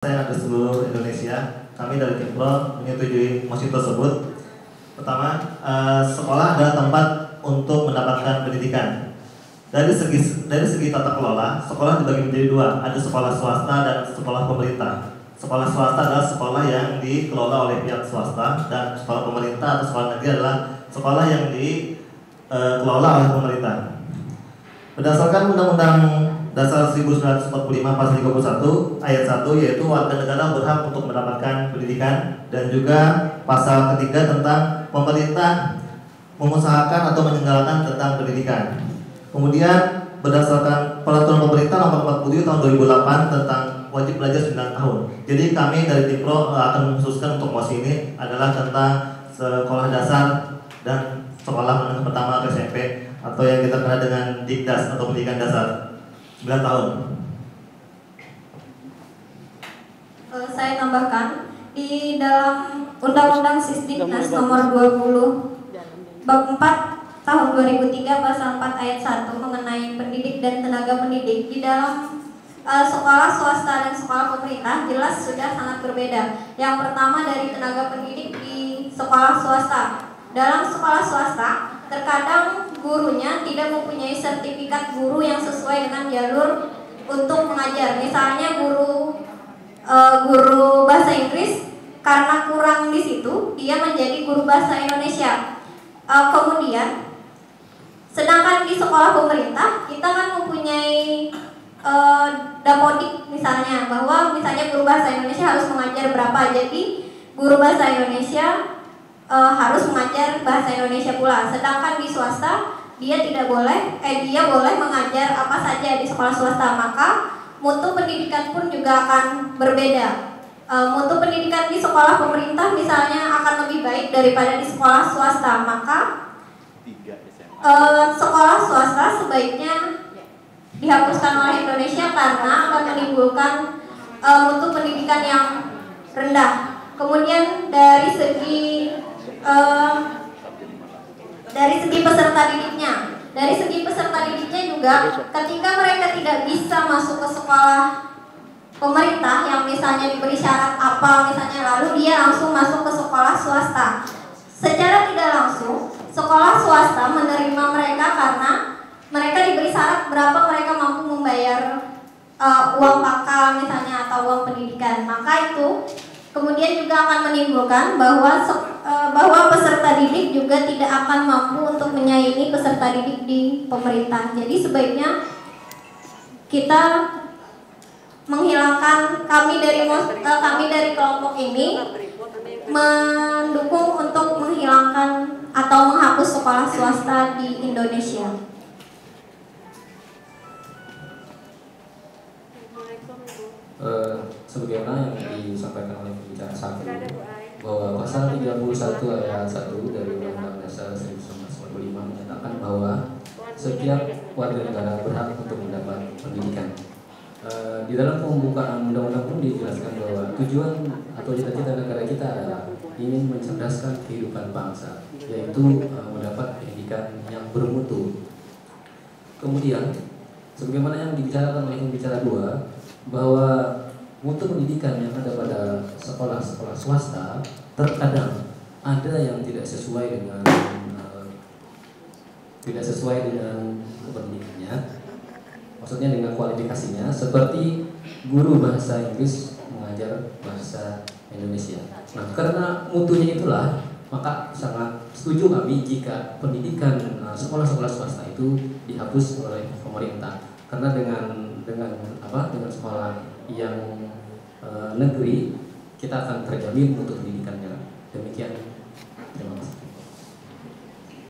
Saya di seluruh Indonesia, kami dari Timpro menyetujui mosi tersebut. Pertama, sekolah adalah tempat untuk mendapatkan pendidikan. Dari segi tata kelola, sekolah dibagi menjadi dua, ada sekolah swasta dan sekolah pemerintah. Sekolah swasta adalah sekolah yang dikelola oleh pihak swasta, dan sekolah pemerintah atau sekolah negeri adalah sekolah yang dikelola oleh pemerintah. Berdasarkan Undang-Undang Dasar 1945 Pasal 31 Ayat 1, yaitu warga negara berhak untuk mendapatkan pendidikan, dan juga pasal ketiga tentang pemerintah mengusahakan atau menyelenggarakan tentang pendidikan. Kemudian berdasarkan Peraturan Pemerintah Nomor 40 Tahun 2008 tentang wajib belajar 9 tahun. Jadi kami dari Timpro akan mengkhususkan untuk mosi ini adalah tentang sekolah dasar dan sekolah menengah pertama atau SMP, atau yang kita kenal dengan Dikdas atau pendidikan dasar 9 tahun. Saya tambahkan di dalam Undang-Undang Sisdiknas Nomor 20 Bab 4 Tahun 2003 Pasal 4 Ayat 1 mengenai pendidik dan tenaga pendidik di dalam sekolah swasta dan sekolah pemerintah jelas sudah sangat berbeda. Yang pertama dari tenaga pendidik di sekolah swasta. Dalam sekolah swasta terkadang gurunya tidak mempunyai sertifikat guru yang sesuai dengan jalur untuk mengajar. Misalnya guru bahasa Inggris, karena kurang di situ dia menjadi guru bahasa Indonesia. Kemudian sedangkan di sekolah pemerintah kita kan mempunyai dapodik misalnya, bahwa misalnya guru bahasa Indonesia harus mengajar berapa, jadi guru bahasa Indonesia harus mengajar bahasa Indonesia pula. Sedangkan di swasta dia tidak boleh, dia boleh mengajar apa saja di sekolah swasta. Maka mutu pendidikan pun juga akan berbeda. Mutu pendidikan di sekolah pemerintah misalnya akan lebih baik daripada di sekolah swasta. Maka sekolah swasta sebaiknya dihapuskan oleh Indonesia karena akan menimbulkan mutu pendidikan yang rendah. Kemudian dari segi peserta didiknya juga, ketika mereka tidak bisa masuk ke sekolah pemerintah yang misalnya diberi syarat apa misalnya, lalu dia langsung masuk ke sekolah swasta. Secara tidak langsung sekolah swasta menerima mereka karena mereka diberi syarat berapa mereka mampu membayar uang pakal misalnya atau uang pendidikan. Maka itu kemudian juga akan menimbulkan bahwa peserta didik juga tidak akan mampu untuk menyaingi peserta didik di pemerintah. Jadi sebaiknya kita menghilangkan, kami dari kelompok ini mendukung untuk menghilangkan atau menghapus sekolah swasta di Indonesia. Sebagaimana yang disampaikan oleh pembicara satu, bahwa pasal 31 ayat 1 dari Undang-Undang Dasar 1945 menyatakan bahwa setiap warga negara berhak untuk mendapat pendidikan. Di dalam pembukaan undang-undang pun dijelaskan bahwa tujuan atau cita-cita negara kita adalah ingin mencerdaskan kehidupan bangsa, yaitu mendapat pendidikan yang bermutu. Kemudian, sebagaimana yang dibicarakan oleh pembicara 2, bahwa mutu pendidikan yang ada pada sekolah-sekolah swasta terkadang ada yang tidak sesuai dengan pendidikannya, maksudnya dengan kualifikasinya, seperti guru bahasa Inggris mengajar bahasa Indonesia. Nah, karena mutunya itulah, maka sangat setuju kami jika pendidikan sekolah-sekolah swasta itu dihapus oleh pemerintah. Karena dengan sekolah yang negeri, kita akan terjamin mutu pendidikan